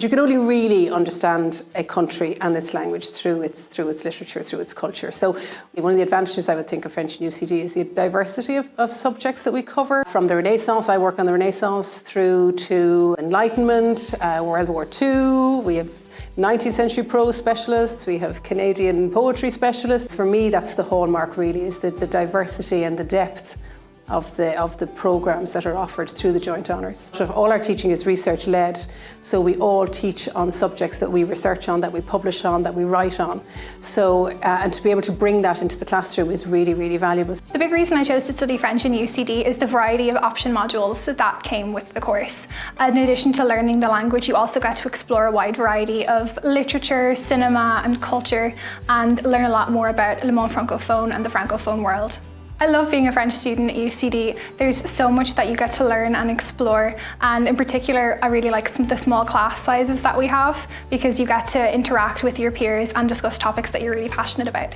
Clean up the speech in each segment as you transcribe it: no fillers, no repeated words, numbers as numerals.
You can only really understand a country and its language through its literature, through its culture. So one of the advantages I would think of French in UCD is the diversity of subjects that we cover. From the Renaissance, I work on the Renaissance, through to Enlightenment, World War II. We have 19th century prose specialists, we have Canadian poetry specialists. For me, that's the hallmark really, is the diversity and the depth of the programs that are offered through the joint honours. All our teaching is research-led, so we all teach on subjects that we research on, that we publish on, that we write on. So, and to be able to bring that into the classroom is really, really valuable. The big reason I chose to study French in UCD is the variety of option modules that came with the course. In addition to learning the language, you also get to explore a wide variety of literature, cinema and culture, and learn a lot more about Le Monde Francophone and the Francophone world. I love being a French student at UCD. There's so much that you get to learn and explore, and in particular I really like the small class sizes that we have, because you get to interact with your peers and discuss topics that you're really passionate about.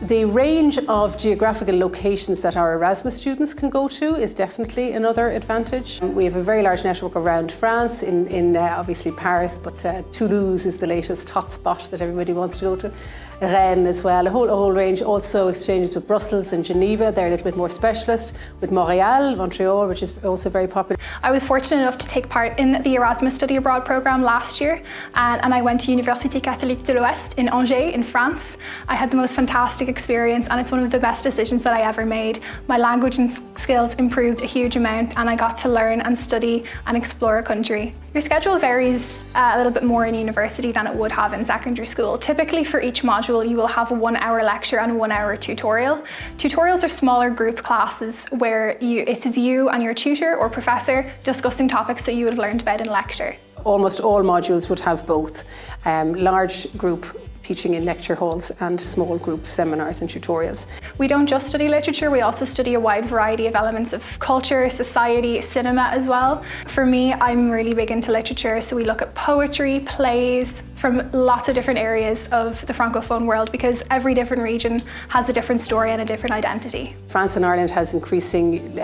The range of geographical locations that our Erasmus students can go to is definitely another advantage. We have a very large network around France, in obviously Paris, but Toulouse is the latest hotspot that everybody wants to go to. Rennes as well, a whole range. Also exchanges with Brussels and Geneva, they're a little bit more specialist. With Montreal, which is also very popular. I was fortunate enough to take part in the Erasmus study abroad programme last year, and I went to Université Catholique de l'Ouest in Angers in France. I had the most fantastic experience, and it's one of the best decisions that I ever made. My language and skills improved a huge amount, and I got to learn and study and explore a country. Your schedule varies a little bit more in university than it would have in secondary school. Typically for each module you will have a 1-hour lecture and a 1-hour tutorial. Tutorials are smaller group classes where it is you and your tutor or professor discussing topics that you would have learned about in lecture. Almost all modules would have both large group teaching in lecture halls and small group seminars and tutorials. We don't just study literature, we also study a wide variety of elements of culture, society, cinema as well. For me, I'm really big into literature, so we look at poetry, plays, from lots of different areas of the Francophone world, because every different region has a different story and a different identity. France and Ireland has increasing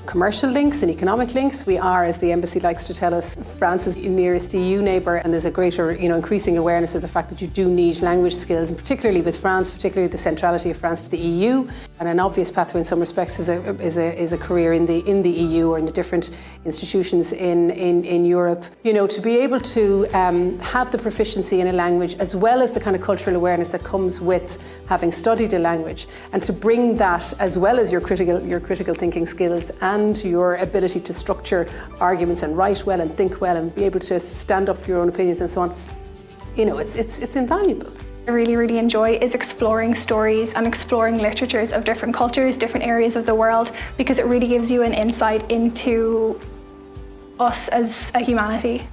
commercial links and economic links. We are, as the embassy likes to tell us, France's nearest EU neighbour, and there's a greater, increasing awareness of the fact that you do need language skills, and particularly with France, particularly the centrality of France to the EU. And an obvious pathway in some respects is a career in the EU or in the different institutions in Europe. To be able to have the proficiency in a language, as well as the kind of cultural awareness that comes with having studied a language, and to bring that as well as your critical thinking skills and your ability to structure arguments and write well and think well and be able to stand up for your own opinions and so on, it's invaluable. I really enjoy is exploring stories and exploring literatures of different cultures, different areas of the world, because it really gives you an insight into us as a humanity.